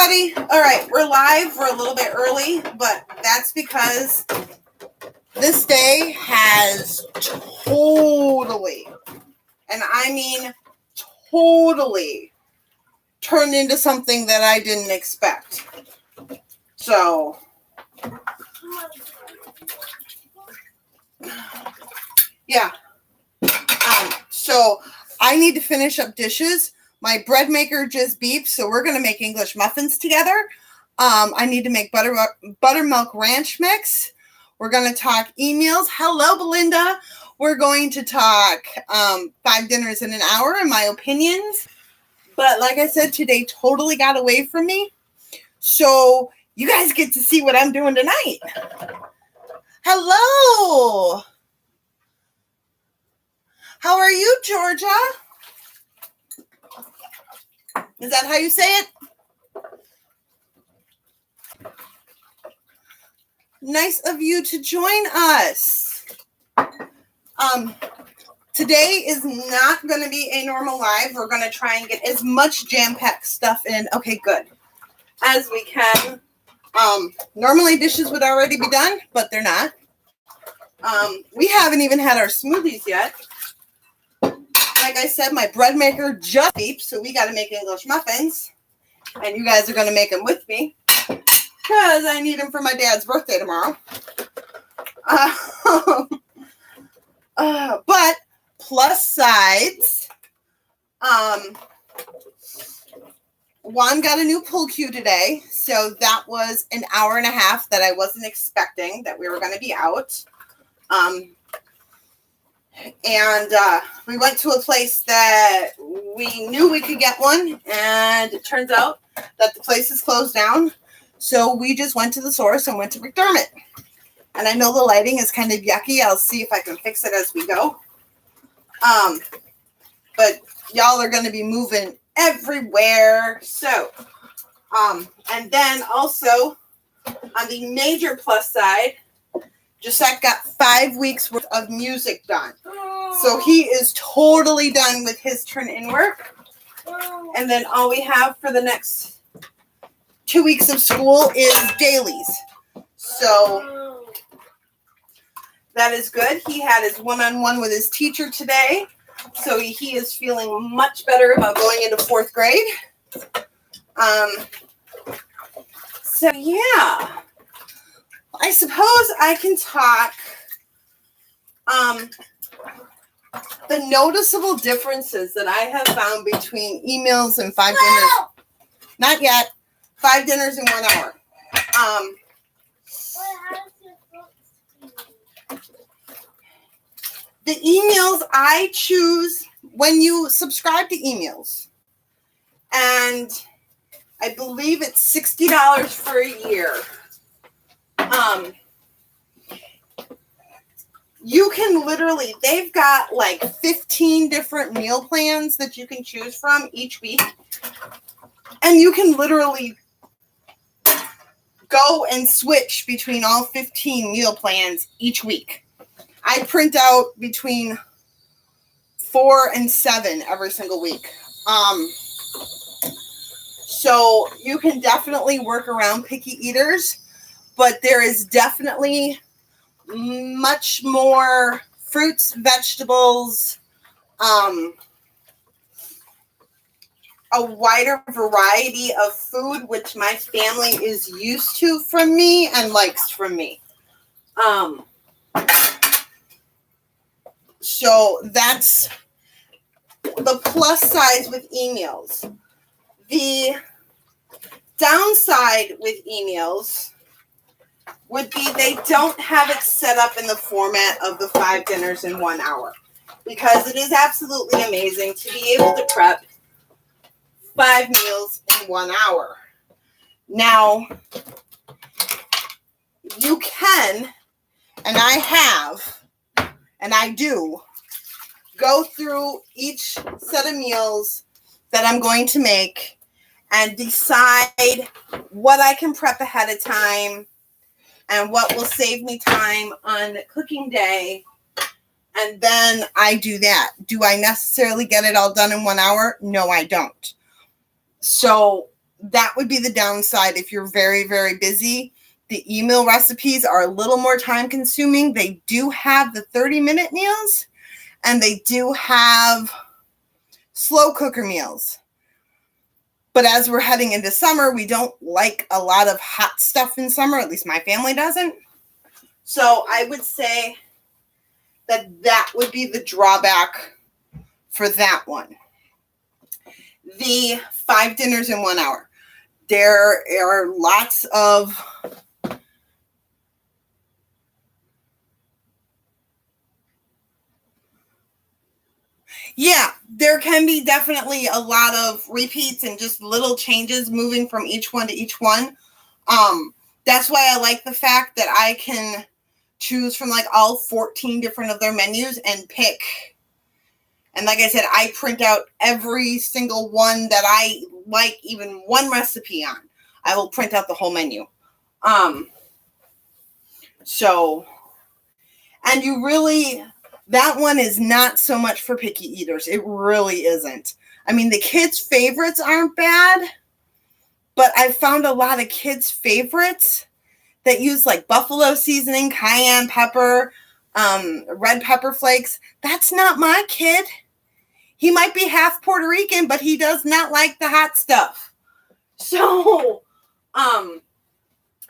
everybody. All right, we're live. We're a little bit early, but that's because this day has totally, and I mean totally, turned into something that I didn't expect. So, yeah. So I need to finish up dishes. My bread maker just beeped, so we're going to make English muffins together. I need to make buttermilk ranch mix. We're going to talk EMeals. Hello, Belinda. We're going to talk 5 dinners in an hour and my opinions. But like I said, today totally got away from me. So you guys get to see what I'm doing tonight. Hello. How are you, Georgia? Is that how you say it? Nice of you to join us. Today is not going to be a normal live. We're going to try and get as much jam-packed stuff in, okay, good, as we can. Normally dishes would already be done, but they're not. We haven't even had our smoothies yet. Like I said, my bread maker just beeped, so we got to make English muffins. And you guys are going to make them with me because I need them for my dad's birthday tomorrow. But plus sides, Juan got a new pool cue today, so that was an hour and a half that I wasn't expecting that we were going to be out. And we went to a place that we knew we could get one, and it turns out that the place is closed down. So we just went to the source and went to McDermott. And I know the lighting is kind of yucky. I'll see if I can fix it as we go. But y'all are going to be moving everywhere. So, and then also on the major plus side, Giuseppe got 5 weeks worth of music done. So he is totally done with his turn-in work. And then all we have for the next 2 weeks of school is dailies. So that is good. He had his one-on-one with his teacher today. So he is feeling much better about going into 4th grade. So yeah. I suppose I can talk the noticeable differences that I have found between EMeals and 5 dinners. Not yet. 5 dinners in 1 hour. The EMeals I choose when you subscribe to EMeals, and I believe it's $60 for a year. You can literally, they've got like 15 different meal plans that you can choose from each week. And you can literally go and switch between all 15 meal plans each week. I print out between 4 and 7 every single week. So you can definitely work around picky eaters. But there is definitely much more fruits, vegetables, a wider variety of food, which my family is used to from me and likes from me. So that's the plus side with EMeals. The downside with EMeals would be they don't have it set up in the format of the 5 dinners in 1 hour, because it is absolutely amazing to be able to prep 5 meals in 1 hour. Now, you can, and I have, and I do, go through each set of meals that I'm going to make and decide what I can prep ahead of time and what will save me time on cooking day. And then I do that. Do I necessarily get it all done in 1 hour? No, I don't. So that would be the downside if you're very, very busy. The e-meal recipes are a little more time consuming. They do have the 30-minute meals, and they do have slow cooker meals. But as we're heading into summer, we don't like a lot of hot stuff in summer. At least my family doesn't. So I would say that would be the drawback for that one. The 5 dinners in 1 hour. There are lots of there can be definitely a lot of repeats and just little changes moving from each one to each one. That's why I like the fact that I can choose from like all 14 different of their menus and pick. And like I said, I print out every single one that I like, even one recipe on. I will print out the whole menu. And you really, that one is not so much for picky eaters. It really isn't. I mean, the kids' favorites aren't bad, but I found a lot of kids' favorites that use like buffalo seasoning, cayenne pepper, red pepper flakes. That's not my kid. He might be half Puerto Rican, but he does not like the hot stuff. So,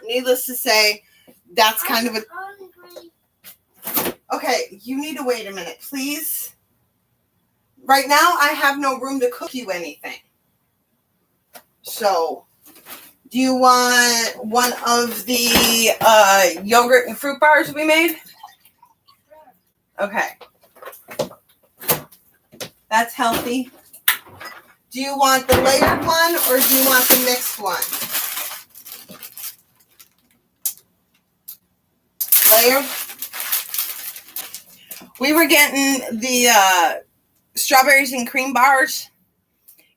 needless to say, that's kind of a... Okay, you need to wait a minute, please. Right now, I have no room to cook you anything. So, do you want one of the yogurt and fruit bars we made? Okay. That's healthy. Do you want the layered one or do you want the mixed one? Layered. We were getting the strawberries and cream bars.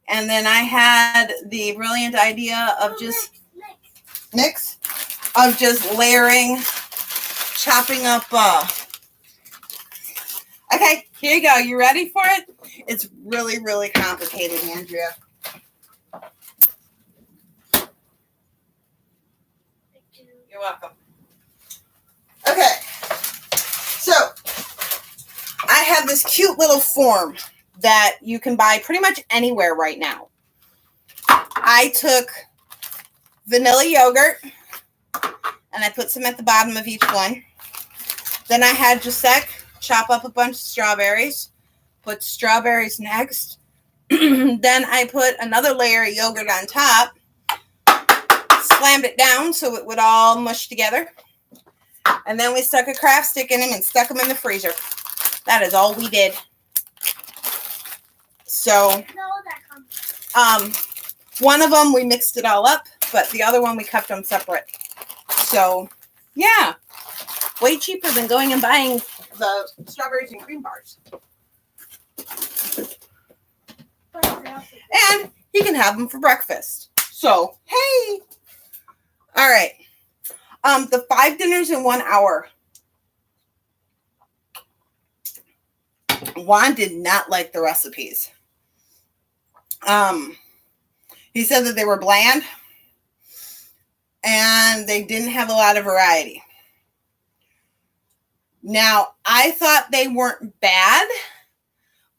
And then I had the brilliant idea of just layering, chopping up. Okay, here you go. You ready for it? It's really, really complicated, Andrea. You're welcome. Okay, so I have this cute little form that you can buy pretty much anywhere right now. I took vanilla yogurt and I put some at the bottom of each one. Then I had Jacek chop up a bunch of strawberries, put strawberries next. Then I put another layer of yogurt on top, slammed it down so it would all mush together. And then we stuck a craft stick in them and stuck them in the freezer. That is all we did. So, one of them we mixed it all up, but the other one we kept them separate. So, yeah, way cheaper than going and buying the strawberries and cream bars. And you can have them for breakfast. So, hey. All right. The 5 dinners in 1 hour. Juan did not like the recipes. He said that they were bland and they didn't have a lot of variety. Now, I thought they weren't bad,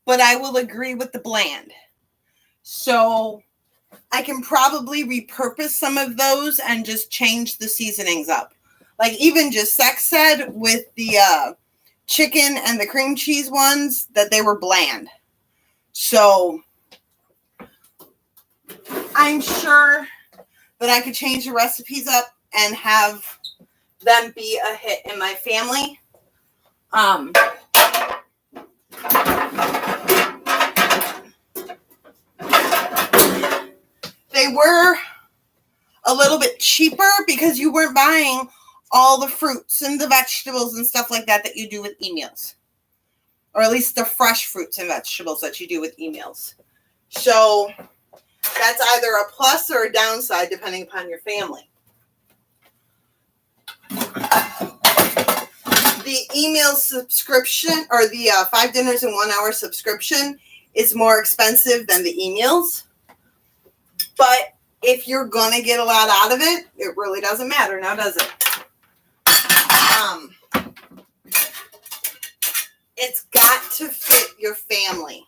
but I will agree with the bland. So I can probably repurpose some of those and just change the seasonings up. Like even Jacek said with the chicken and the cream cheese ones that they were bland. So I'm sure that I could change the recipes up and have them be a hit in my family. They were a little bit cheaper because you weren't buying all the fruits and the vegetables and stuff like that that you do with EMeals. Or at least the fresh fruits and vegetables that you do with EMeals. So that's either a plus or a downside depending upon your family. The EMeals subscription or the 5 dinners in 1 hour subscription is more expensive than the EMeals. But if you're going to get a lot out of it, it really doesn't matter now, does it? It's got to fit your family.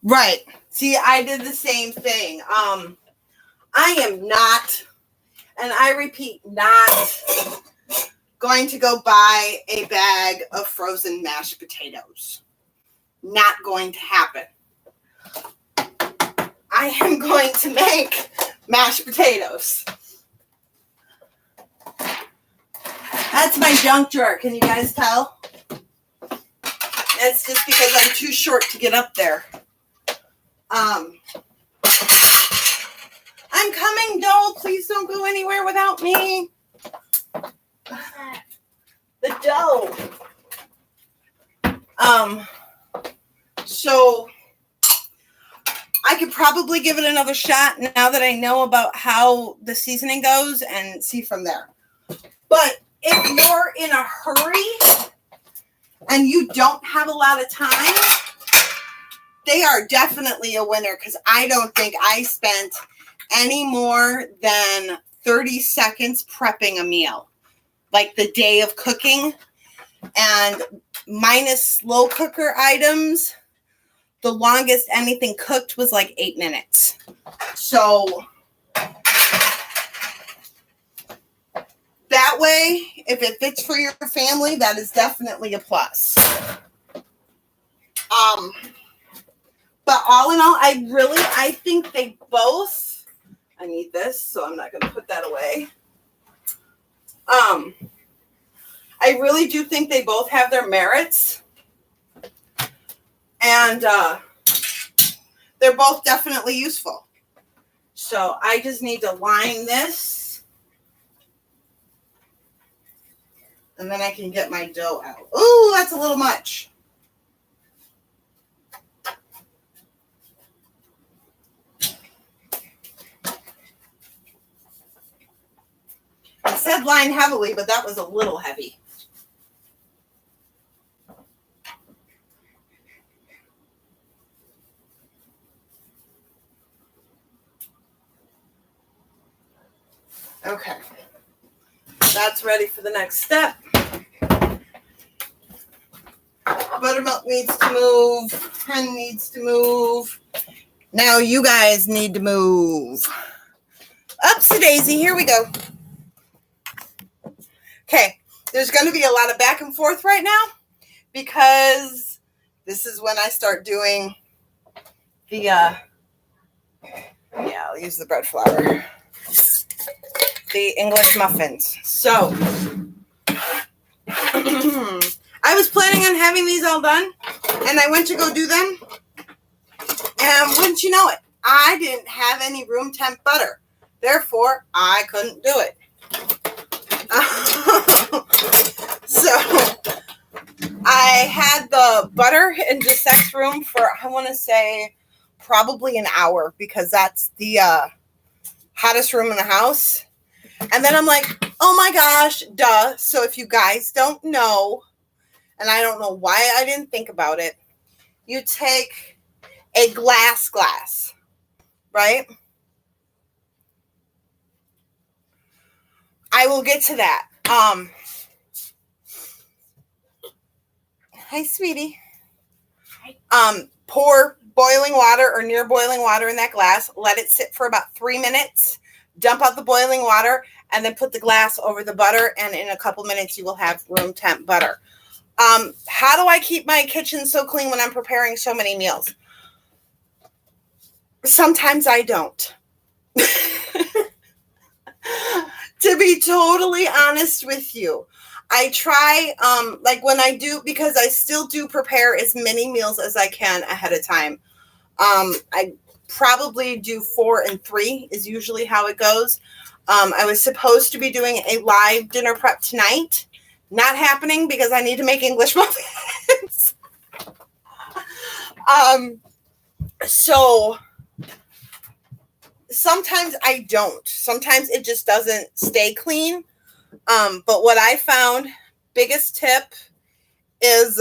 Right. See, I did the same thing. I am not, and I repeat, not going to go buy a bag of frozen mashed potatoes. Not going to happen. I am going to make mashed potatoes. That's my junk drawer. Can you guys tell? That's just because I'm too short to get up there. I'm coming, doll. Please don't go anywhere without me. The dough. So I could probably give it another shot now that I know about how the seasoning goes and see from there. But if you're in a hurry and you don't have a lot of time, they are definitely a winner because I don't think I spent any more than 30 seconds prepping a meal. Like the day of cooking, and minus slow cooker items, the longest anything cooked was like 8 minutes. So that way, if it fits for your family, that is definitely a plus. But all in all, I think they both, I need this, so I'm not going to put that away. I really do think they both have their merits. And they're both definitely useful. So I just need to line this. And then I can get my dough out. Ooh, that's a little much. I said line heavily, but that was a little heavy. Okay. That's ready for the next step. Buttermilk needs to move. Hen needs to move. Now you guys need to move. Upsie daisy, here we go. Okay, there's going to be a lot of back and forth right now because this is when I start doing the, I'll use the bread flour, the English muffins. So, I was planning on having these all done, and I went to go do them, and wouldn't you know it, I didn't have any room temp butter. Therefore, I couldn't do it. So I had the butter in the sex room for, I want to say, probably an hour because that's the hottest room in the house. And then I'm like, oh my gosh, duh. So if you guys don't know, and I don't know why I didn't think about it, you take a glass, right? I will get to that. Hi, sweetie. Pour boiling water or near boiling water in that glass. Let it sit for about 3 minutes. Dump out the boiling water and then put the glass over the butter. And in a couple minutes, you will have room temp butter. How do I keep my kitchen so clean when I'm preparing so many meals? Sometimes I don't. To be totally honest with you, I try, like when I do, because I still do prepare as many meals as I can ahead of time. I probably do 4 and 3 is usually how it goes. I was supposed to be doing a live dinner prep tonight. Not happening because I need to make English muffins. So sometimes I don't. Sometimes it just doesn't stay clean. But what I found biggest tip is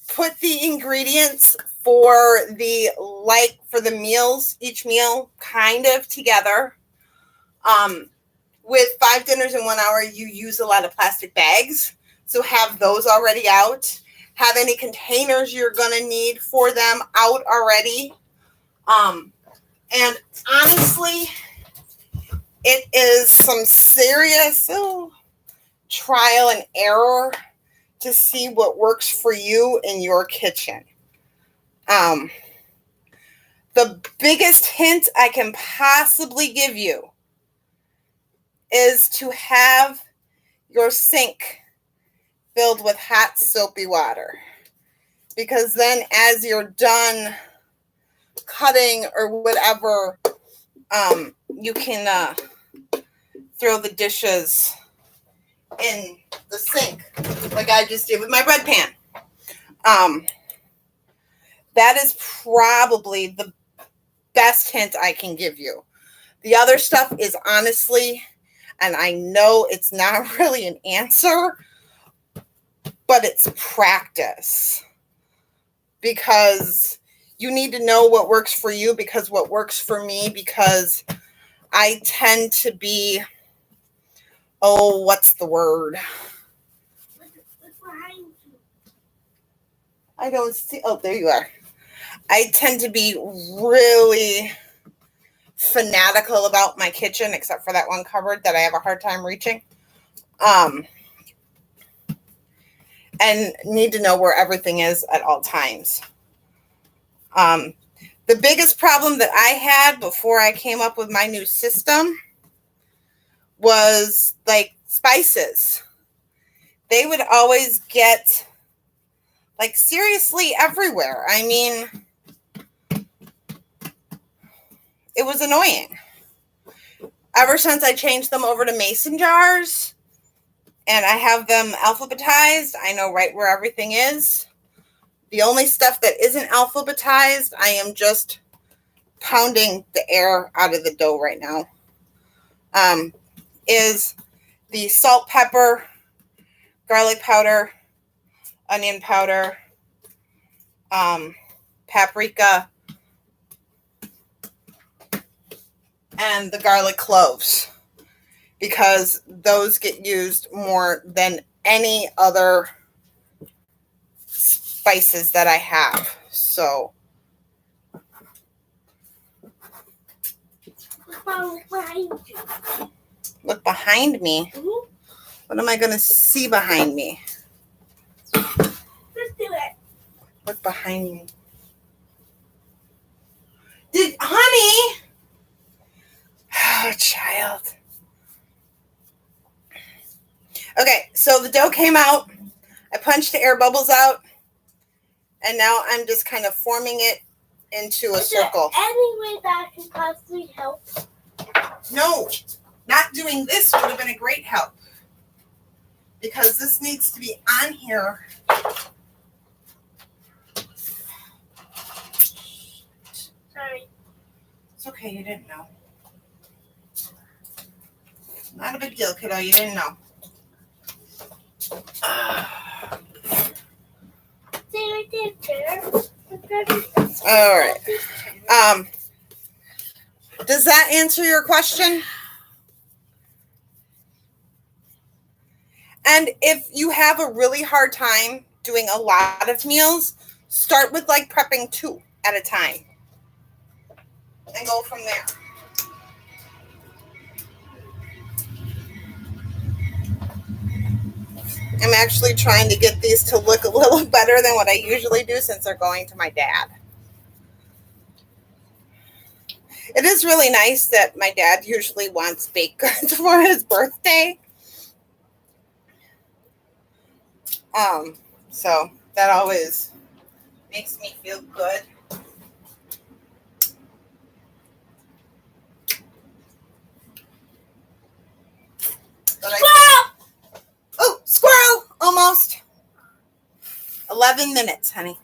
put the ingredients for the meals, each meal kind of together. With 5 dinners in 1 hour, you use a lot of plastic bags. So have those already out. Have any containers you're going to need for them out already. And honestly, it is some serious trial and error to see what works for you in your kitchen. The biggest hint I can possibly give you is to have your sink filled with hot soapy water, because then as you're done cutting or whatever, you can throw the dishes in the sink like I just did with my bread pan. That is probably the best hint I can give you. The other stuff is honestly, and I know it's not really an answer, but it's practice, because you need to know what works for you, because what works for me, because I tend to be, what's the word? I don't see. Oh, there you are. I tend to be really fanatical about my kitchen, except for that one cupboard that I have a hard time reaching. And need to know where everything is at all times. The biggest problem that I had before I came up with my new system was like spices. They would always get like seriously everywhere. I mean, it was annoying. Ever since I changed them over to mason jars and I have them alphabetized, I know right where everything is. The only stuff that isn't alphabetized, I am just pounding the air out of the dough right now, is the salt, pepper, garlic powder, onion powder, paprika, and the garlic cloves, because those get used more than any other spices that I have. So look behind me. Mm-hmm. What am I going to see behind me? Let's do it. Look behind me. Honey? Oh, child. Okay, so the dough came out. I punched the air bubbles out. And now I'm just kind of forming it into a circle. Is there any way that can possibly help? No, not doing this would have been a great help, because this needs to be on here. Sorry. It's okay, you didn't know. Not a big deal, kiddo, you didn't know. All right. Does that answer your question? And if you have a really hard time doing a lot of meals, start with like prepping 2 at a time and go from there. I'm actually trying to get these to look a little better than what I usually do, since they're going to my dad. It is really nice that my dad usually wants baked goods for his birthday. So that always makes me feel good. Squirrel! Almost. 11 minutes, honey.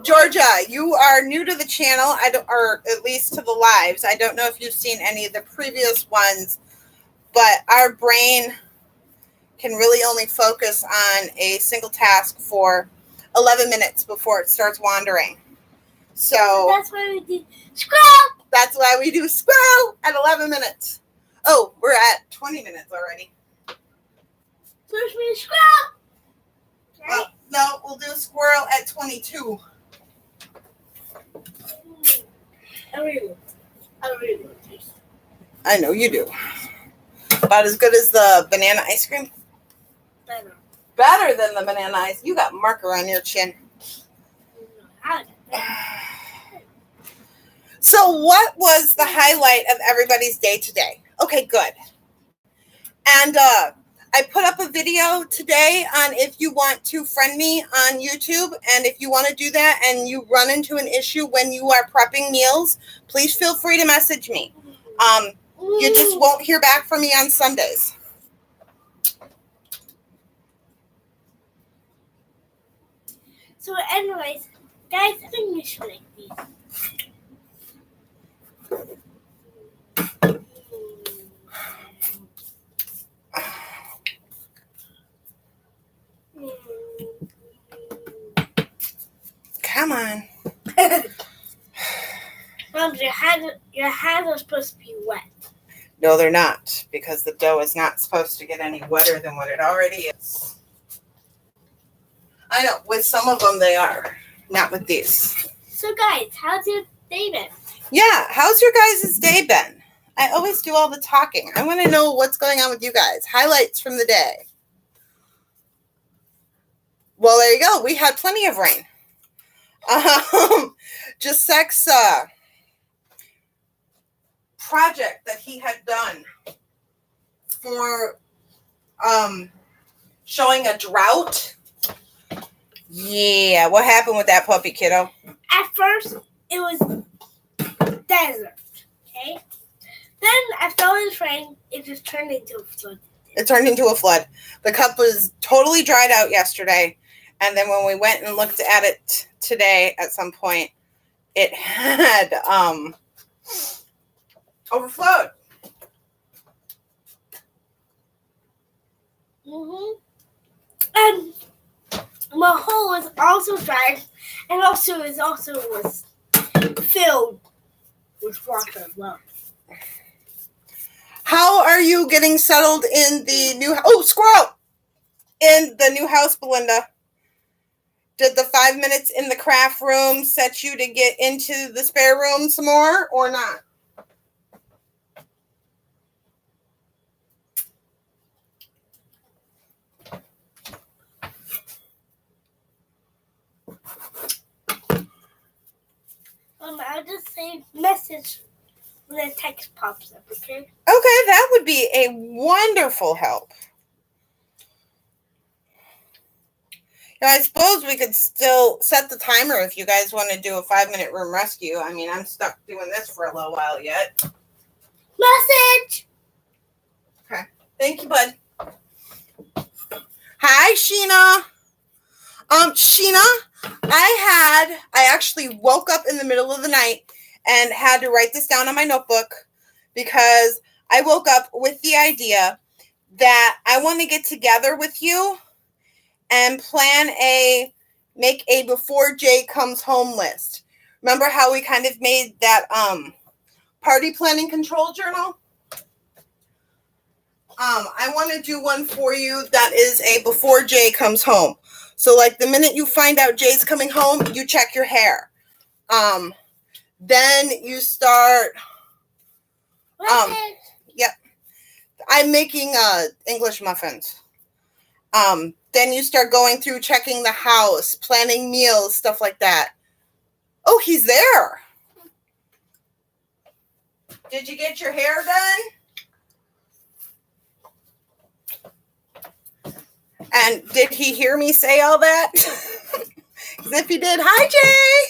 Georgia, you are new to the channel, or at least to the lives. I don't know if you've seen any of the previous ones. but our brain can really only focus on a single task for 11 minutes before it starts wandering. So that's why we do scrub. That's why we do squirrel at 11 minutes. Oh, we're at 20 minutes already. Push me scrub. Well, no, we'll do squirrel at 22. I really want this. I know you do. About as good as the banana ice cream? Better. Better than the banana ice. You got marker on your chin. So what was the highlight of everybody's day today? Okay, good. And I put up a video today on if you want to friend me on YouTube. And if you want to do that and you run into an issue when you are prepping meals, please feel free to message me. You just won't hear back from me on Sundays. So anyways, guys, I think we should make these. Come on. Mom, your hands are supposed to be wet. No, they're not, because the dough is not supposed to get any wetter than what it already is. I know, with some of them they are, not with these. So guys, how's your day been? Yeah, how's your guys' day been? I always do all the talking. I want to know what's going on with you guys. Highlights from the day. Well, there you go. We had plenty of rain. Giuseppe's project that he had done for showing a drought. Yeah, what happened with that puppy, kiddo? At first, it was desert, okay? Then, after all this rain, it just turned into a flood. It turned into a flood. The cup was totally dried out yesterday, and then when we went and looked at it today at some point, it had overflowed. And my hole was also dried, and also was filled with water as well. How are you getting settled in the new squirrel! In the new house, Belinda? Did the 5 minutes in the craft room set you to get into the spare room some more or not? I'll just say message when the text pops up, okay? Okay, that would be a wonderful help. Now, I suppose we could still set the timer if you guys want to do a 5-minute room rescue. I mean, I'm stuck doing this for a little while yet. Message! Okay. Thank you, bud. Hi, Sheena. Sheena, I actually woke up in the middle of the night and had to write this down on my notebook because I woke up with the idea that I want to get together with you and make a before Jay comes home list. Remember how we kind of made that party planning control journal? I want to do one for you that is a before Jay comes home. So like the minute you find out Jay's coming home, you check your hair. Then you start. Yep. I'm making English muffins. Then you start going through checking the house, planning meals, stuff like that. Oh, he's there. Did you get your hair done? And did he hear me say all that? Because if he did, hi, Jay.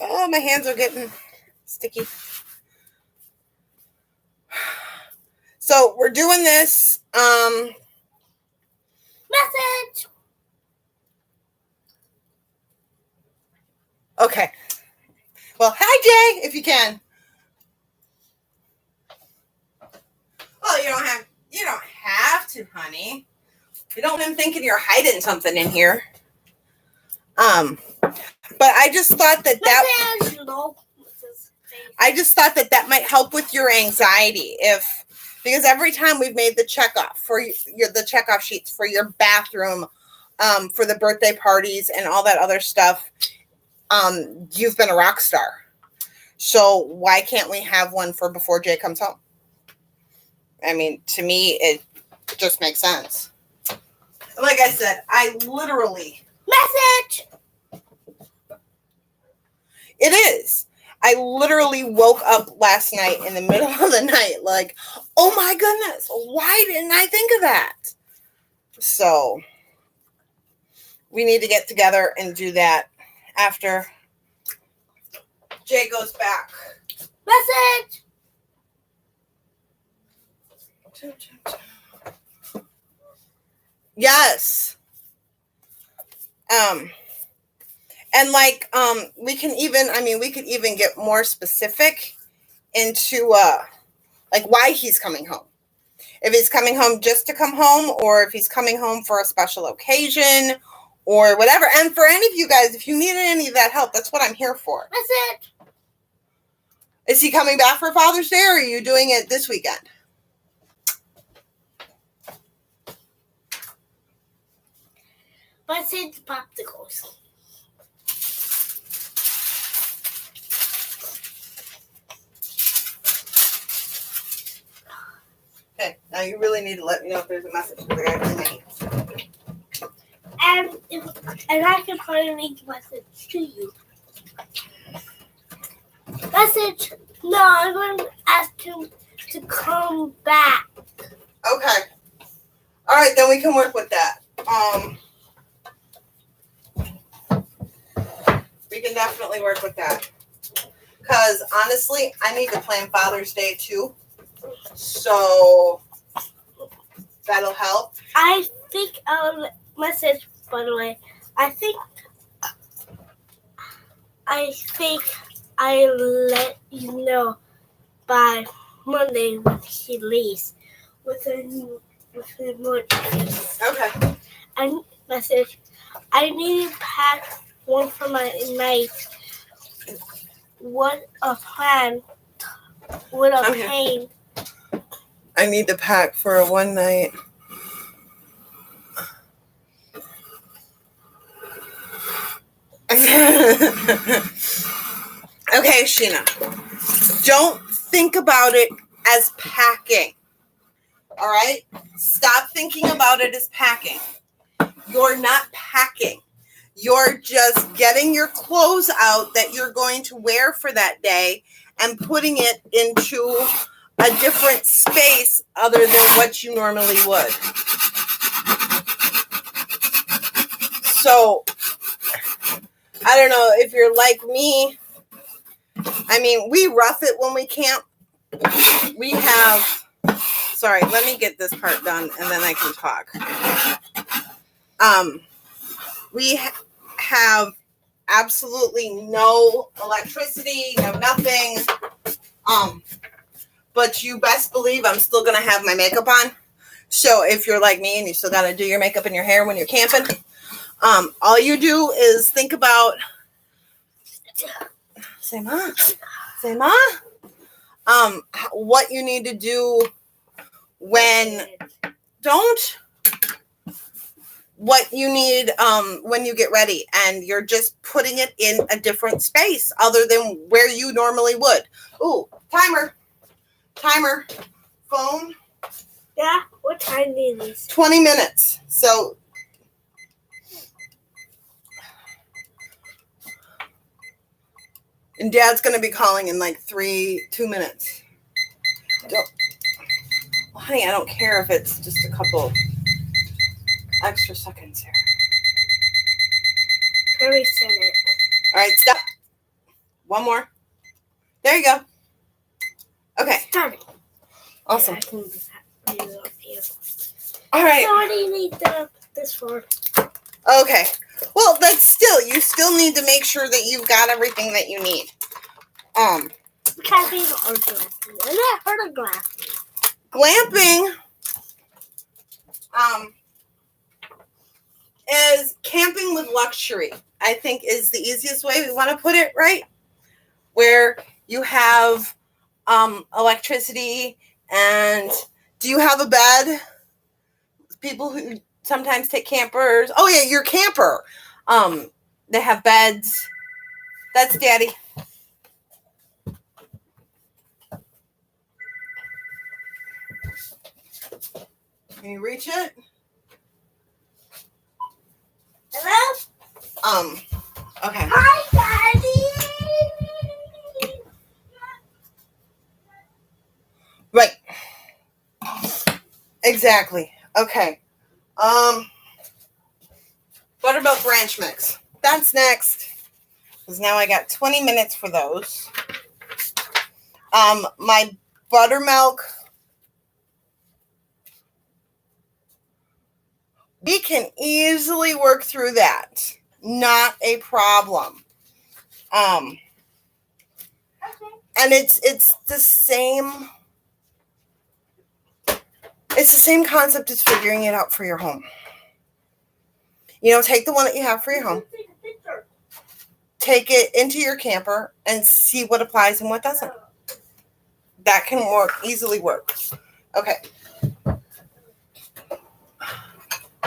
Oh, my hands are getting sticky. So we're doing this. Message! Okay. Well, hi, Jay, if you can. Well, you don't have to, honey. You don't want him thinking you're hiding something in here. But I just thought that that might help with your anxiety because every time we've made the checkoff for the checkoff sheets for your bathroom, for the birthday parties and all that other stuff, you've been a rock star. So why can't we have one for before Jay comes home? I mean, to me, it just makes sense. Like I said, I literally... Message! It is. I literally woke up last night in the middle of the night like, oh my goodness, why didn't I think of that? So we need to get together and do that after Jay goes back. Message! Yes. And like, we could even get more specific into, like why he's coming home. If he's coming home just to come home, or if he's coming home for a special occasion or whatever. And for any of you guys, if you need any of that help, that's what I'm here for. Message! Is he coming back for Father's Day, or are you doing it this weekend? Message popsicles. Okay, now you really need to let me know if there's a message for the guy from me. And I can finally make a message to you. Message. No, I'm going to ask him to come back. Okay. All right, then we can work with that. We can definitely work with that. Because honestly, I need to plan Father's Day too. So that'll help. I think message, by the way. I think I'll let you know by Monday when he leaves with more details. Okay. And message. I need to pack one for my night. What a plan. What a pain. I need to pack for a one night. Okay, Sheena. Don't think about it as packing. All right? Stop thinking about it as packing. You're not packing. You're just getting your clothes out that you're going to wear for that day and putting it into a different space other than what you normally would. So, I don't know if you're like me. I mean, we rough it when we camp. We have, sorry, let me get this part done and then I can talk. We have absolutely no electricity, no nothing. But you best believe I'm still going to have my makeup on. So if you're like me and you still got to do your makeup and your hair when you're camping, all you do is think about, say ma, what you need to do what you need when you get ready, and you're just putting it in a different space other than where you normally would. Ooh, timer, phone. Yeah, what time is this? 20 minutes. So and Dad's going to be calling in like 2 minutes. Well, honey, I don't care if it's just a couple extra seconds here. Hurry, send it. All right, stop. One more. There you go. Okay. Start it. Awesome. Yeah, I can do that. All right. So what do you need this for? Okay. Well, you still need to make sure that you've got everything that you need. Camping or glamping? I never heard of glamping. Glamping is camping with luxury, I think is the easiest way we want to put it, right? Where you have electricity and do you have a bed? People who sometimes take campers. Oh yeah, your camper. They have beds. That's Daddy. Can you reach it? Hello? Okay. Hi, Daddy! Right. Exactly. Okay. Buttermilk ranch mix. That's next. Because now I got 20 minutes for those. My buttermilk. We can easily work through that. Not a problem. And it's the same. It's the same concept as figuring it out for your home. You know, take the one that you have for your home. Take it into your camper and see what applies and what doesn't. That can easily work. Okay.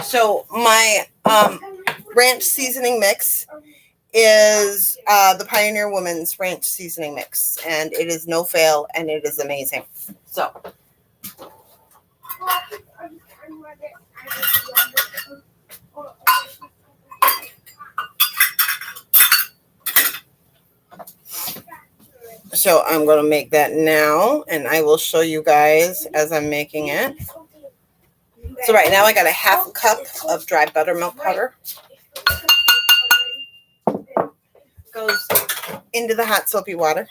So my ranch seasoning mix is the Pioneer Woman's ranch seasoning mix, and it is no fail, and it is amazing. So I'm going to make that now, and I will show you guys as I'm making it. So right now I got a half a cup of dry buttermilk powder. Goes into the hot soapy water.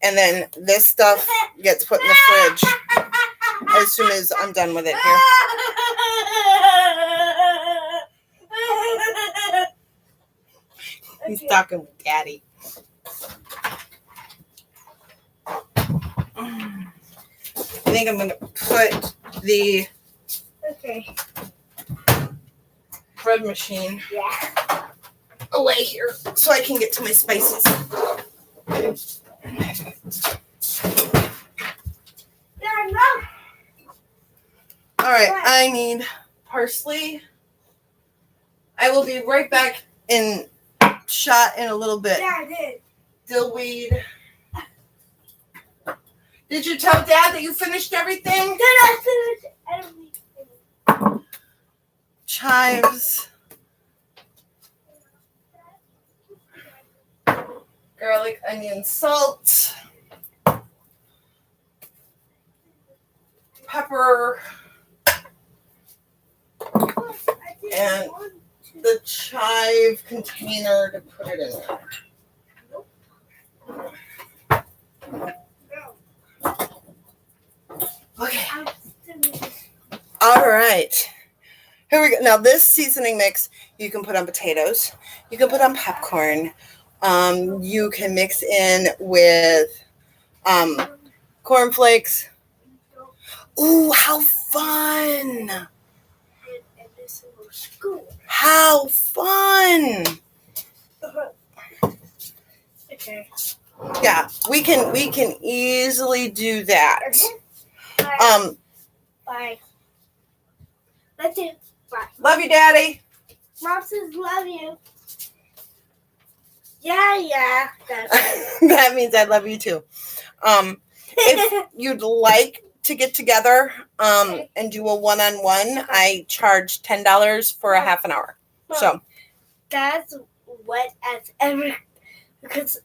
And then this stuff gets put in the fridge as soon as I'm done with it here. He's talking with Daddy. I think I'm going to put the bread machine away here so I can get to my spices. All right, I need parsley. I will be right back in shot in a little bit. Yeah, I did. Dillweed. Did you tell Dad that you finished everything? Did I finish everything? Chives. Garlic, onion, salt. Pepper. And the chive container to put it in there. Okay. All right. Here we go. Now this seasoning mix, you can put on potatoes. You can put on popcorn. You can mix in with cornflakes. Ooh, how fun! How fun! Okay. Yeah, we can easily do that. Bye. That's it. Bye. Love you, Daddy. Mom says love you. Yeah. That means I love you too. If you'd like to get together and do a one-on-one, I charge $10 for a half an hour. So that's wet as ever because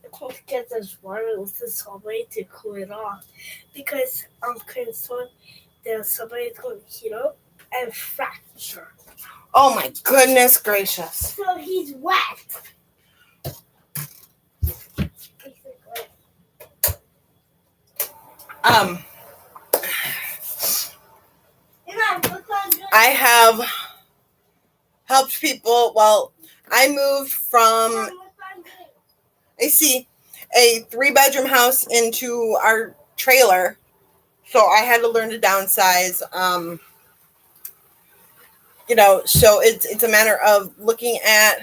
there's water with the somebody to cool it off. Because I'm concerned that somebody's going to heat up and fracture. Oh my goodness gracious. So he's wet. I have helped people. Well, I moved from, a 3-bedroom house into our trailer. So I had to learn to downsize. So it's a matter of looking at.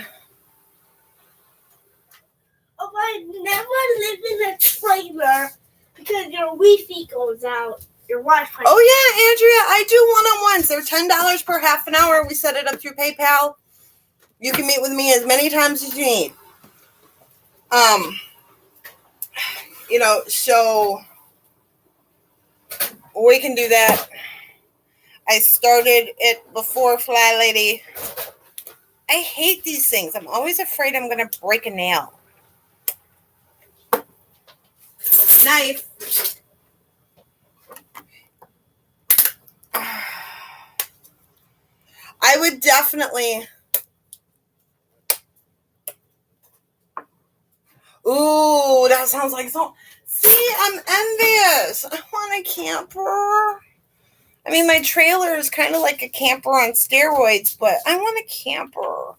Oh, I never lived in a trailer because your Wi-Fi goes out. Your Wi-Fi. Oh yeah, Andrea, I do one-on-ones. They're $10 per half an hour. We set it up through PayPal. You can meet with me as many times as you need. So we can do that. I started it before Fly Lady. I hate these things. I'm always afraid I'm going to break a nail. Knife. I would definitely. Ooh, that sounds like so. See, I'm envious. I want a camper. I mean, my trailer is kind of like a camper on steroids, but I want a camper.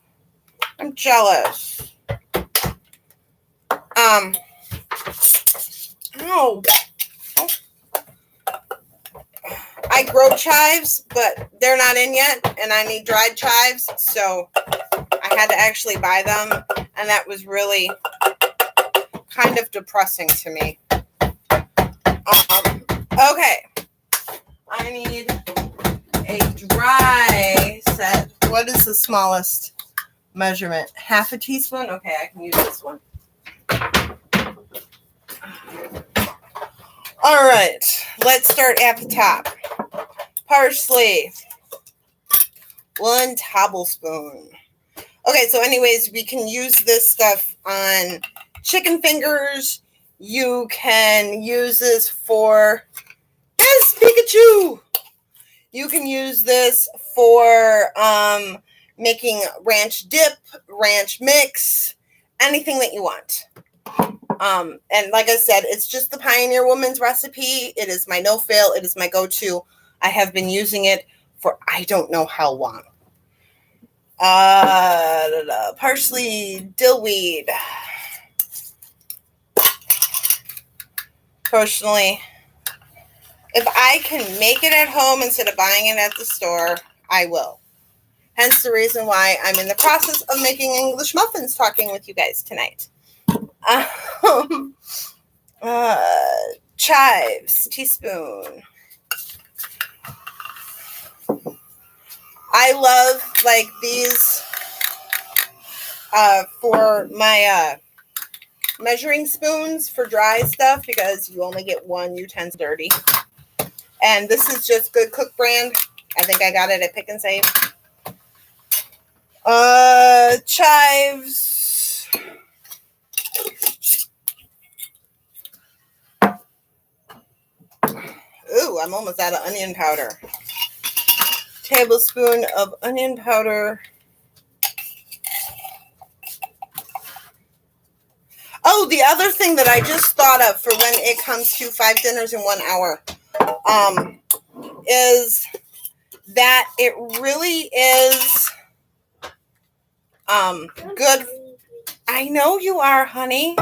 I'm jealous. Oh. I grow chives, but they're not in yet, and I need dried chives, so I had to actually buy them, and that was really kind of depressing to me. Okay. I need a dry set. What is the smallest measurement? Half a teaspoon? Okay, I can use this one. All right, let's start at the top. Parsley. 1 tablespoon. Okay, so anyways, we can use this stuff on chicken fingers. You can use this for, yes, Pikachu. You can use this for making ranch dip, ranch mix, anything that you want. And like I said, it's just the Pioneer Woman's recipe. It is my no-fail. It is my go-to. I have been using it for I don't know how long. Parsley, dillweed. Personally, if I can make it at home instead of buying it at the store, I will. Hence the reason why I'm in the process of making English muffins talking with you guys tonight. Chives, teaspoon. I love like these for my measuring spoons for dry stuff because you only get one utensil dirty. And this is just Good Cook brand. I think I got it at Pick and Save. Chives. Ooh, I'm almost out of onion powder. Tablespoon of onion powder. Oh, the other thing that I just thought of for when it comes to 5 dinners in 1 hour is that it really is good. I know you are, honey.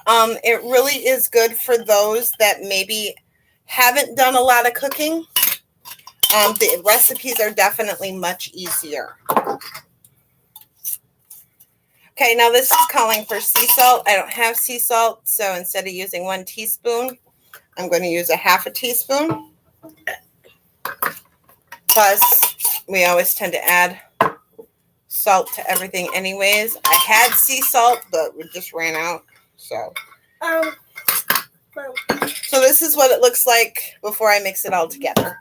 It really is good for those that maybe haven't done a lot of cooking. The recipes are definitely much easier. Okay, now this is calling for sea salt. I don't have sea salt, so instead of using 1 teaspoon, I'm going to use a half a teaspoon. Plus, we always tend to add salt to everything anyways. I had sea salt, but we just ran out. So this is what it looks like before I mix it all together.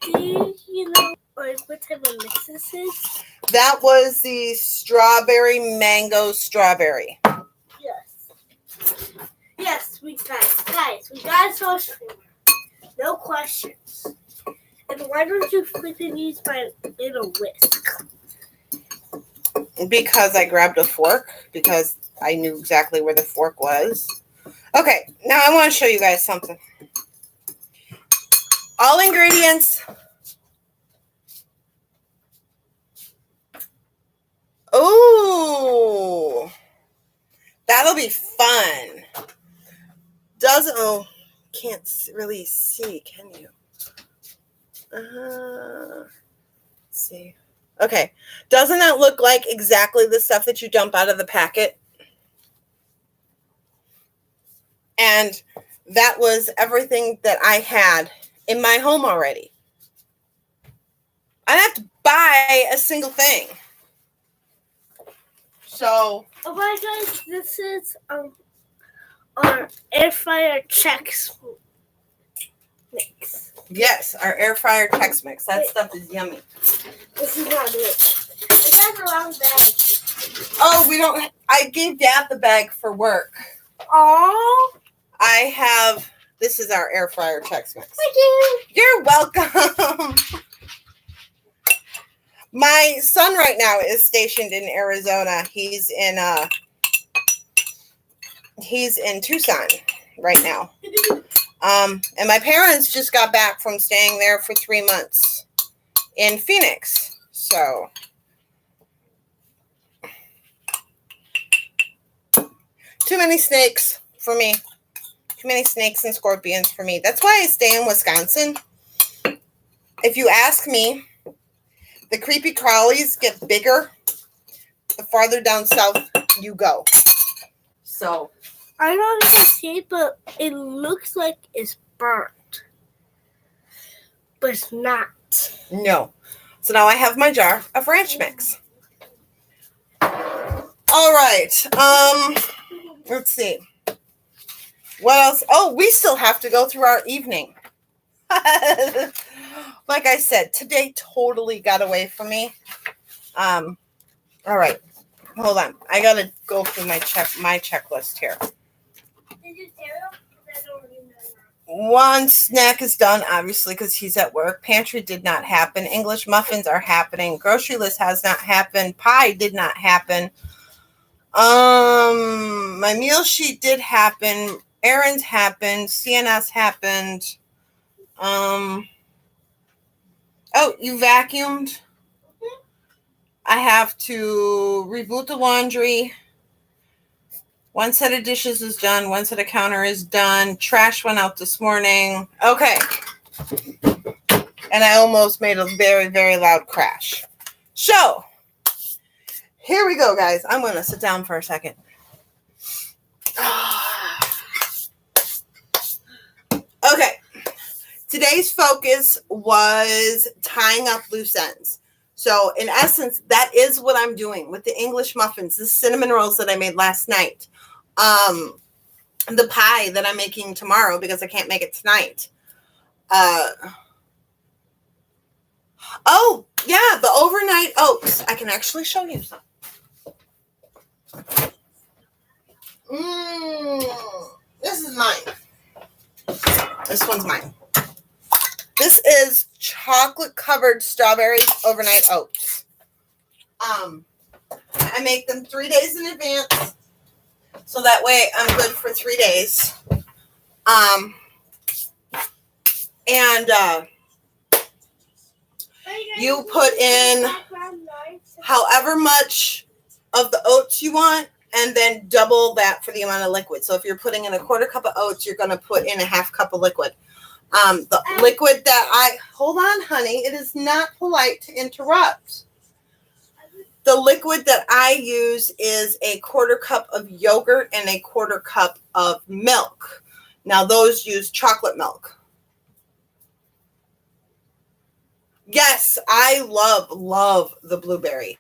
Do you know what type of mix this is? That was the strawberry mango strawberry. Yes. Yes, guys, we got a sauce creamer. No questions. And why don't you flip and use my little whisk? Because I grabbed a fork, because I knew exactly where the fork was. Okay, now I want to show you guys something. All ingredients. Ooh. That'll be fun. Can't really see, can you? Let's see. Okay. Doesn't that look like exactly the stuff that you dump out of the packet? And that was everything that I had in my home already. I didn't have to buy a single thing. So. Oh my guys, this is our air fryer Chex mix. Yes, our air fryer Chex mix. That stuff is yummy. This is not it. It's not the wrong bag. Oh, I gave Dad the bag for work. Oh. This is our air fryer Chex mix. Thank you. You're welcome. My son right now is stationed in Arizona. He's in Tucson right now. And my parents just got back from staying there for 3 months in Phoenix. So too many snakes for me. Too many snakes and scorpions for me. That's why I stay in Wisconsin. If you ask me, the creepy crawlies get bigger the farther down south you go. So I don't know if you can see it, but it looks like it's burnt. But it's not. no. So now I have my jar of ranch mix. All right. Let's see. What else? Oh, we still have to go through our evening. Like I said, today totally got away from me. All right. Hold on. I got to go through my checklist here. Did you tear them? I don't remember. One snack is done, obviously, because he's at work. Pantry did not happen. English muffins are happening. Grocery list has not happened. Pie did not happen. My meal sheet did happen. Errands happened. CNS happened. Oh, you vacuumed? I have to reboot the laundry. One set of dishes is done. One set of counter is done. Trash went out this morning. Okay. And I almost made a very, very loud crash. So, here we go, guys. I'm going to sit down for a second. Okay. Today's focus was tying up loose ends. So, in essence, that is what I'm doing with the English muffins, the cinnamon rolls that I made last night. The pie that I'm making tomorrow because I can't make it tonight. Oh, yeah, the overnight oats. I can actually show you some. This is mine. This one's mine. This is chocolate-covered strawberry overnight oats. I make them 3 days in advance, so that way I'm good for 3 days. You put in however much of the oats you want, and then double that for the amount of liquid. So if you're putting in a quarter cup of oats, you're going to put in a half cup of liquid. The liquid that hold on, honey, it is not polite to interrupt. The liquid that I use is a quarter cup of yogurt and a quarter cup of milk. Now those use chocolate milk. Yes, I love the blueberry.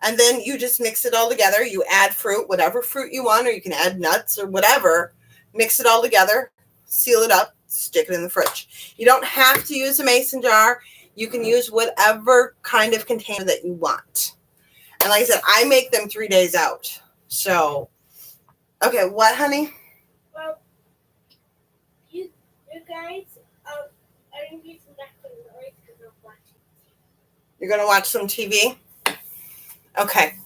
And then you just mix it all together. You add fruit, whatever fruit you want, or you can add nuts or whatever. Mix it all together, seal it up, stick it in the fridge. You don't have to use a mason jar. You can use whatever kind of container that you want. And like I said, I make them 3 days out. So, okay, what, honey? Well, you guys, I'm going to be some background noise because I'm watching TV. You're going to watch some TV? Okay.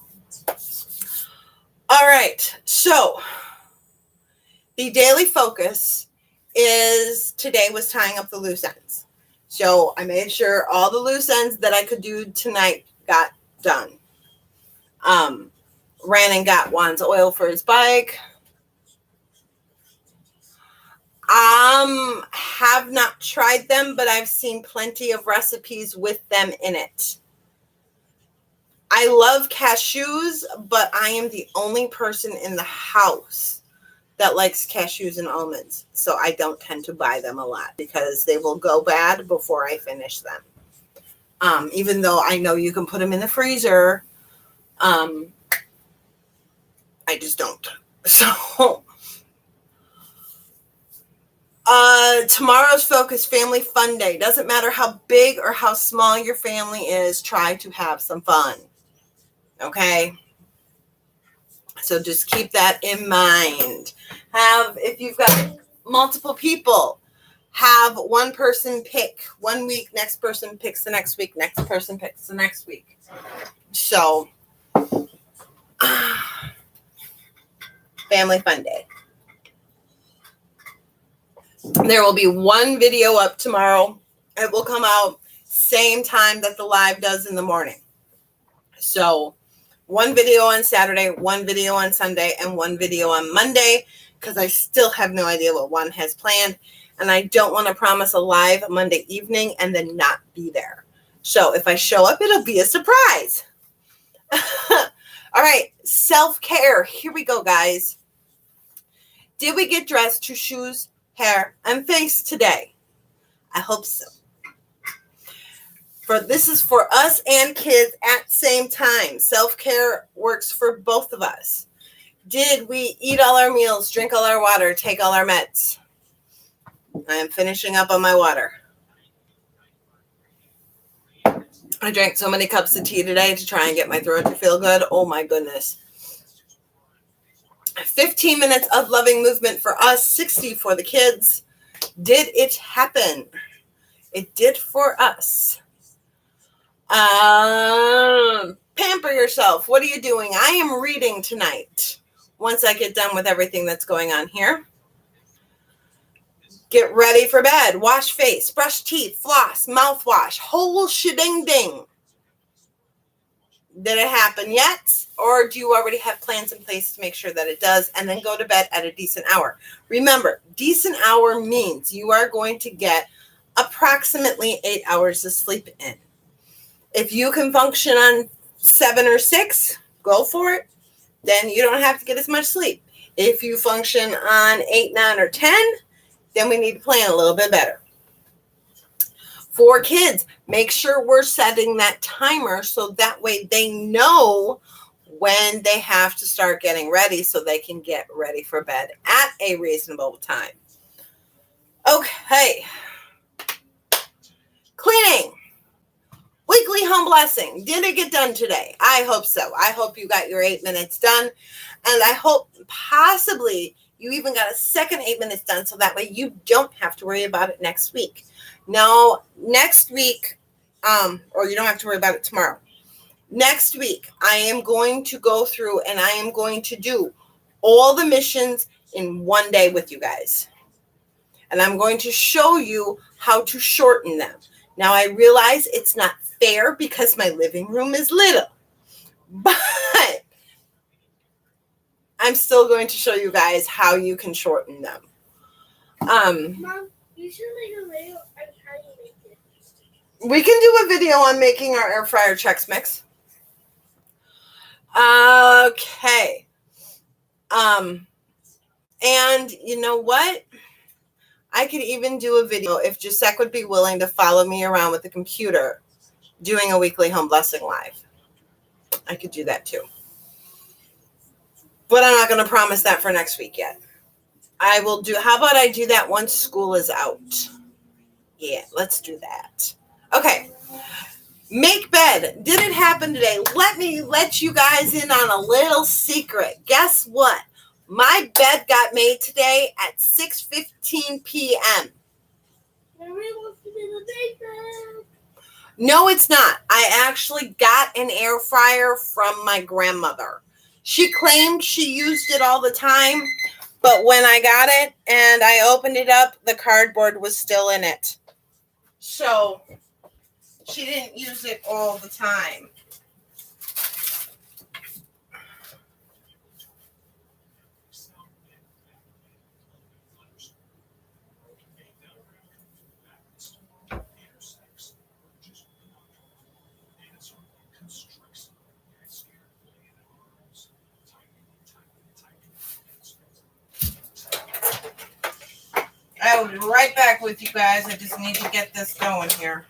All right. So, the daily focus today was tying up the loose ends. So, I made sure all the loose ends that I could do tonight got done. Ran and got Juan's oil for his bike. Have not tried them, but I've seen plenty of recipes with them in it. I love cashews, but I am the only person in the house that likes cashews and almonds. So I don't tend to buy them a lot because they will go bad before I finish them. Even though I know you can put them in the freezer, I just don't. So tomorrow's focus, family fun day. Doesn't matter how big or how small your family is, try to have some fun. Okay? So just keep that in mind. If you've got multiple people, have one person pick 1 week, next person picks the next week, next person picks the next week. So, family fun day. There will be one video up tomorrow. It will come out same time that the live does in the morning. So, one video on Saturday, one video on Sunday, and one video on Monday, because I still have no idea what one has planned. And I don't want to promise a live Monday evening and then not be there. So if I show up, it'll be a surprise. All right, self-care. Here we go, guys. Did we get dressed to shoes, hair, and face today? I hope so. This is for us and kids at the same time. Self-care works for both of us. Did we eat all our meals, drink all our water, take all our meds? I am finishing up on my water. I drank so many cups of tea today to try and get my throat to feel good. Oh my goodness. 15 minutes of loving movement for us, 60 for the kids. Did it happen? It did for us. Pamper yourself. What are you doing? I am reading tonight. Once I get done with everything that's going on here. Get ready for bed. Wash face, brush teeth, floss, mouthwash, whole sheding-ding. Did it happen yet? Or do you already have plans in place to make sure that it does? And then go to bed at a decent hour. Remember, decent hour means you are going to get approximately 8 hours of sleep in. If you can function on 7 or 6, go for it. Then you don't have to get as much sleep. If you function on 8, 9, or 10, then we need to plan a little bit better. For kids, make sure we're setting that timer so that way they know when they have to start getting ready so they can get ready for bed at a reasonable time. Okay. Cleaning. Weekly home blessing. Did it get done today? I hope so. I hope you got your 8 minutes done. And I hope possibly you even got a second 8 minutes done so that way you don't have to worry about it next week. Now, next week, or you don't have to worry about it tomorrow. Next week, I am going to go through and I am going to do all the missions in one day with you guys. And I'm going to show you how to shorten them. Now, I realize it's not fair because my living room is little. But I'm still going to show you guys how you can shorten them. Mom, you should make a video on how you make it. We can do a video on making our air fryer Chex Mix. Okay. And you know what? I could even do a video if Jacek would be willing to follow me around with the computer doing a weekly home blessing live. I could do that too. But I'm not going to promise that for next week yet. How about I do that once school is out? Yeah, let's do that. Okay. Make bed. Did it happen today? Let me let you guys in on a little secret. Guess what? My bed got made today at 6:15 p.m. No, it's not. I actually got an air fryer from my grandmother. She claimed she used it all the time, but when I got it and I opened it up, the cardboard was still in it. So she didn't use it all the time. be right back with you guys. I just need to get this going here.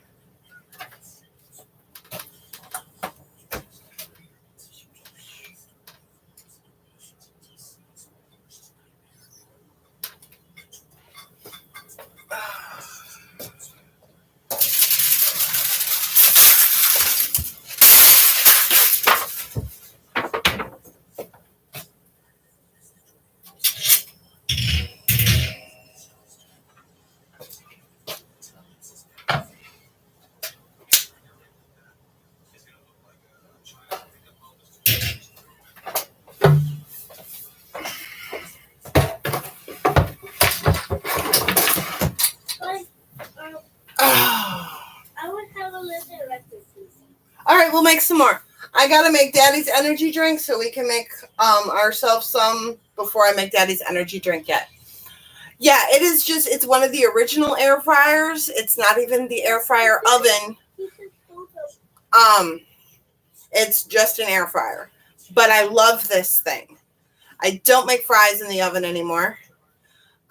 All right, we'll make some more. I gotta make Daddy's energy drink so we can make ourselves some before I make Daddy's energy drink yet. Yeah, it is just, it's one of the original air fryers. It's not even the air fryer oven. It's just an air fryer. But I love this thing. I don't make fries in the oven anymore.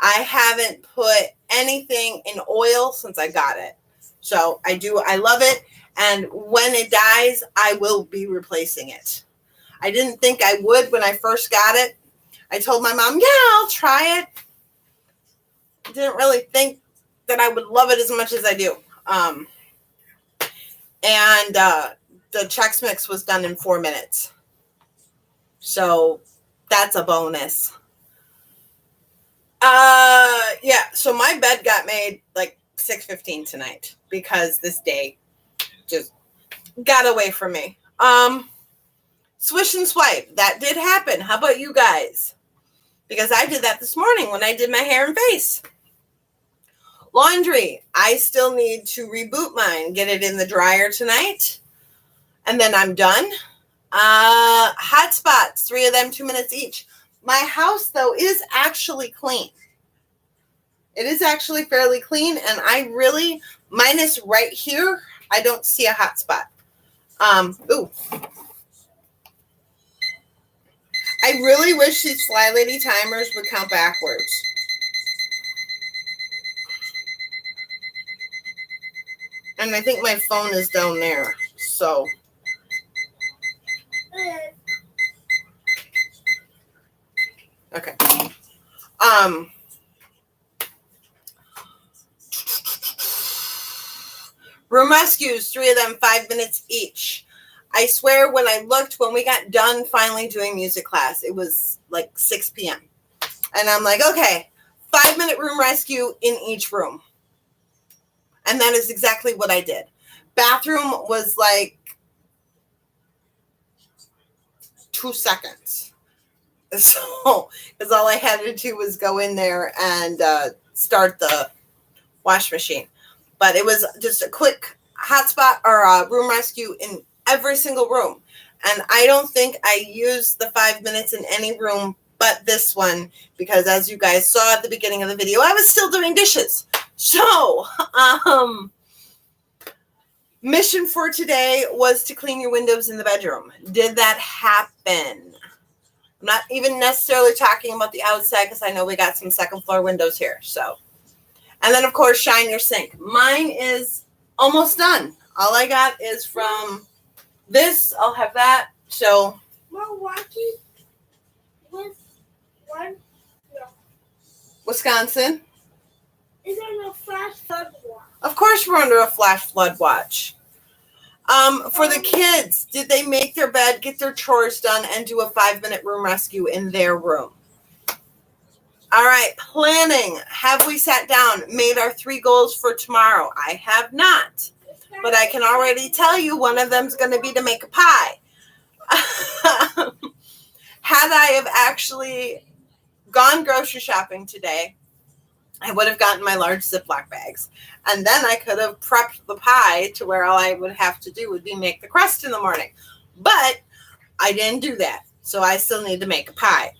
I haven't put anything in oil since I got it. So I love it. And when it dies, I will be replacing it. I didn't think I would when I first got it. I told my mom, yeah, I'll try it. Didn't really think that I would love it as much as I do. The Chex Mix was done in 4 minutes. So that's a bonus. Yeah, so my bed got made like 6:15 tonight because this day just got away from me. Swish and swipe. That did happen. How about you guys? Because I did that this morning when I did my hair and face. Laundry. I still need to reboot mine. Get it in the dryer tonight. And then I'm done. Hot spots. 3 of them, 2 minutes each. My house, though, is actually clean. It is actually fairly clean. And I really, minus right here, I don't see a hot spot. Ooh. I really wish these Fly Lady timers would count backwards. And I think my phone is down there. So. Okay. Room rescues, 3 of them, 5 minutes each. I swear when we got done finally doing music class, it was like 6 p.m. And I'm like, okay, 5-minute room rescue in each room. And that is exactly what I did. Bathroom was like 2 seconds. So, because all I had to do was go in there and start the wash machine. But it was just a quick hotspot or a room rescue in every single room. And I don't think I used the 5 minutes in any room but this one, because as you guys saw at the beginning of the video, I was still doing dishes. So, mission for today was to clean your windows in the bedroom. Did that happen? I'm not even necessarily talking about the outside because I know we got some second floor windows here. So, and then of course, shine your sink. Mine is almost done. All I got is from this. I'll have that. So, Milwaukee with one. No. Wisconsin. Is there a flash flood watch? Of course, we're under a flash flood watch. For the kids, did they make their bed, get their chores done, and do a 5-minute room rescue in their room? All right, planning. Have we sat down, made our 3 goals for tomorrow? I have not, but I can already tell you one of them's going to be to make a pie. Had I have actually gone grocery shopping today, I would have gotten my large Ziploc bags. And then I could have prepped the pie to where all I would have to do would be make the crust in the morning. But I didn't do that. So I still need to make a pie.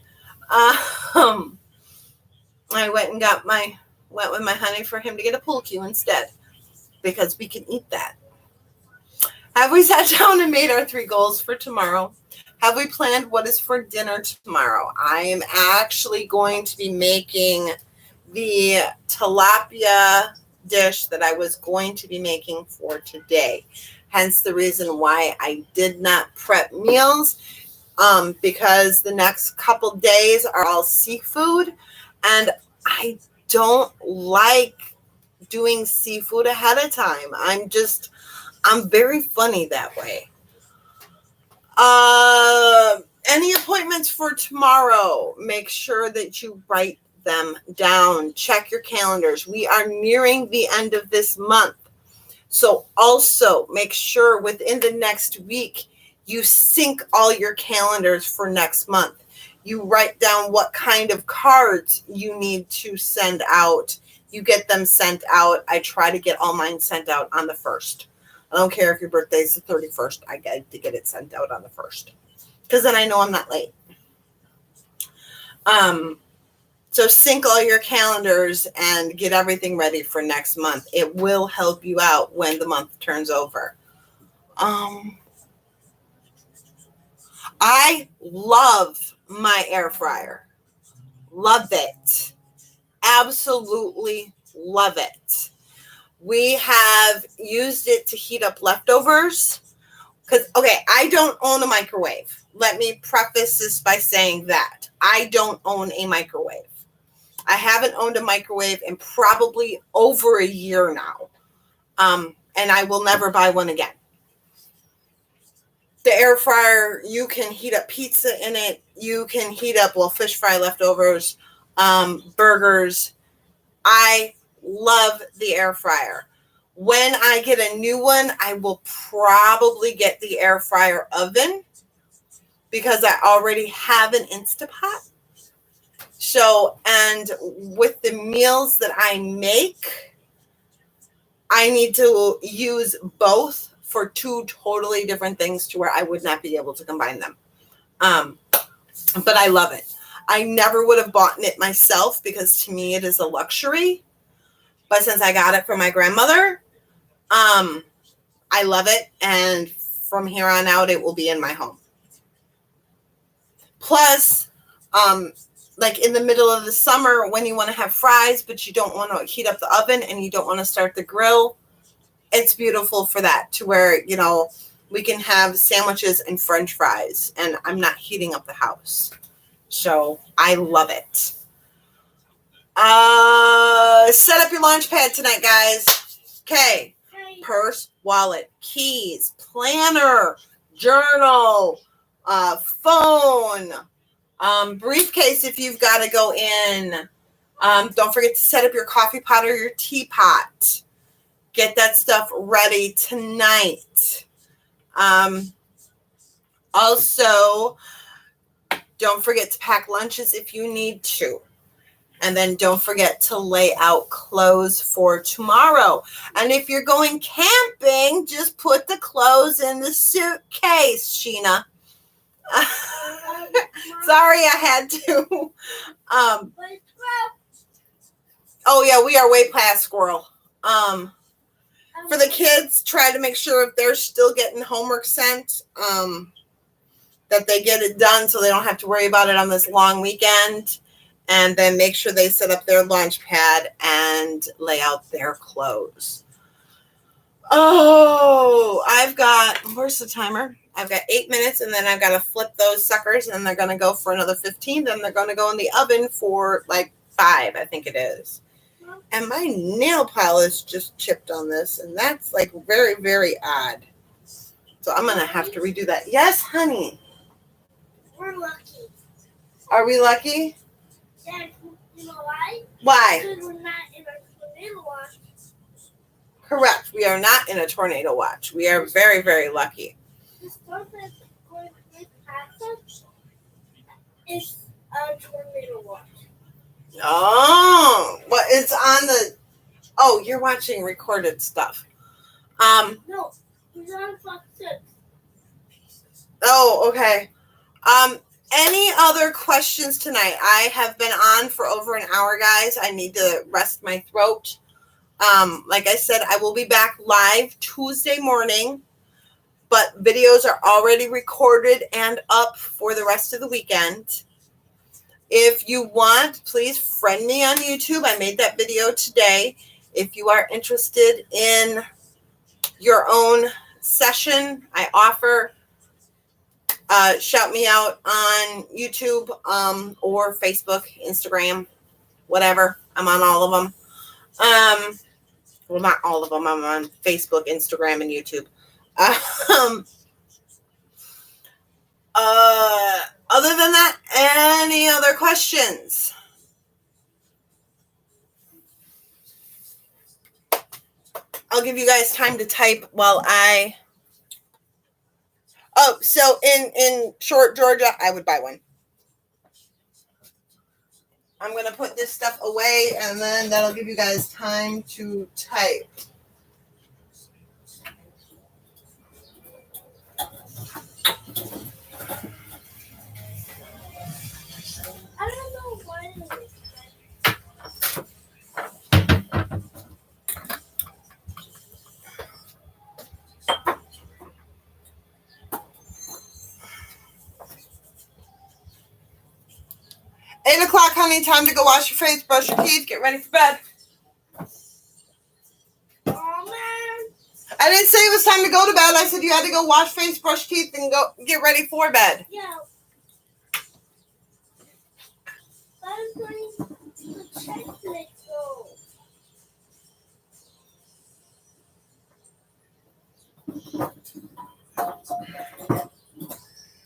I went with my honey for him to get a pool cue instead, because we can eat that. Have we sat down and made our 3 goals for tomorrow? Have we planned what is for dinner tomorrow? I am actually going to be making the tilapia dish that I was going to be making for today. Hence the reason why I did not prep meals, because the next couple days are all seafood, and I don't like doing seafood ahead of time. I'm very funny that way. Any appointments for tomorrow? Make sure that you write them down. Check your calendars. We are nearing the end of this month. So also make sure within the next week, you sync all your calendars for next month. You write down what kind of cards you need to send out. You get them sent out. I try to get all mine sent out on the 1st. I don't care if your birthday is the 31st. I get to get it sent out on the 1st. Because then I know I'm not late. So sync all your calendars and get everything ready for next month. It will help you out when the month turns over. I love my air fryer. Love it. Absolutely love it. We have used it to heat up leftovers. Because, okay, I don't own a microwave. Let me preface this by saying that. I don't own a microwave. I haven't owned a microwave in probably over a year now. And I will never buy one again. The air fryer, you can heat up pizza in it. You can heat up, fish fry leftovers, burgers. I love the air fryer. When I get a new one, I will probably get the air fryer oven because I already have an Instapot. So, and with the meals that I make, I need to use both for two totally different things to where I would not be able to combine them. But I love it. I never would have bought it myself because to me it is a luxury. But since I got it from my grandmother, I love it. And from here on out, it will be in my home. Plus, like in the middle of the summer when you want to have fries, but you don't want to heat up the oven and you don't want to start the grill, it's beautiful for that to where, we can have sandwiches and French fries and I'm not heating up the house. So I love it. Set up your launch pad tonight, guys. Okay. Purse, wallet, keys, planner, journal, phone, briefcase if you've got to go in. Don't forget to set up your coffee pot or your teapot. Get that stuff ready tonight. Also, don't forget to pack lunches if you need to. And then don't forget to lay out clothes for tomorrow. And if you're going camping, just put the clothes in the suitcase, Sheena. Sorry, I had to. Oh, yeah, we are way past squirrel. For the kids, try to make sure if they're still getting homework sent, that they get it done so they don't have to worry about it on this long weekend. And then make sure they set up their lunch pad and lay out their clothes. Oh, where's the timer? I've got 8 minutes and then I've got to flip those suckers and they're going to go for another 15. Then they're going to go in the oven for like 5, I think it is. And my nail polish just chipped on this and that's like very, very odd. So I'm going to have to redo that. Yes, honey. We're lucky. Are we lucky? Yeah, you know why? Why? Because we're not in a tornado watch. Correct. We are not in a tornado watch. We are very, very lucky. The storm that's going past us is a tornado watch. Oh, well, it's on the. Oh, you're watching recorded stuff. No, it's on Fox 6. Oh, okay. Any other questions tonight? I have been on for over an hour, guys. I need to rest my throat. Like I said, I will be back live Tuesday morning, but videos are already recorded and up for the rest of the weekend. If you want, please friend me on YouTube. I made that video today. If you are interested in your own session, I offer. Shout me out on YouTube or Facebook, Instagram, whatever. I'm on all of them. Well, not all of them. I'm on Facebook, Instagram, and YouTube. Other than that, any other questions? I'll give you guys time to type while I. Oh, so in short, Georgia, I would buy one. I'm going to put this stuff away, and then that'll give you guys time to type. I don't know why. 8 o'clock, honey. Time to go wash your face, brush your teeth, get ready for bed. Oh man! I didn't say it was time to go to bed. I said you had to go wash face, brush teeth, and go get ready for bed. Yeah. I'm going to check it though.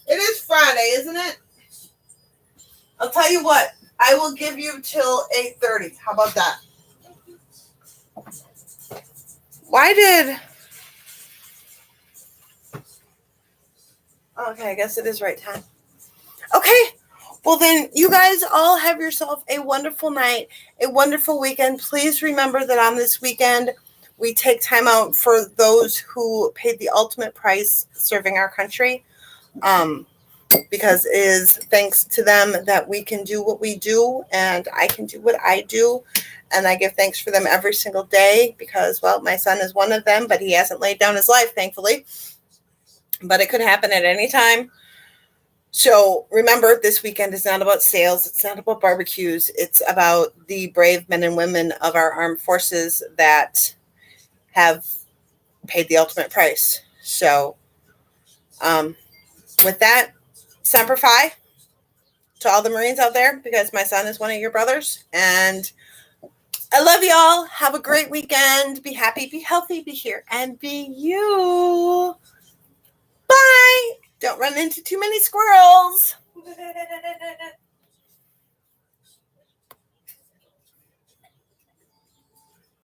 It is Friday, isn't it? I'll tell you what. I will give you till 8:30. How about that? Why did... Okay, I guess it is right time. Okay. Well, then you guys all have yourself a wonderful night, a wonderful weekend. Please remember that on this weekend, we take time out for those who paid the ultimate price serving our country. Because it is thanks to them that we can do what we do, and I can do what I do. And I give thanks for them every single day because, well, my son is one of them, but he hasn't laid down his life, thankfully. But it could happen at any time. So remember, this weekend is not about sales. It's not about barbecues. It's about the brave men and women of our armed forces that have paid the ultimate price. So with that, Semper Fi to all the Marines out there, because my son is one of your brothers. And I love y'all. Have a great weekend. Be happy, be healthy, be here, and be you. Bye. Don't run into too many squirrels.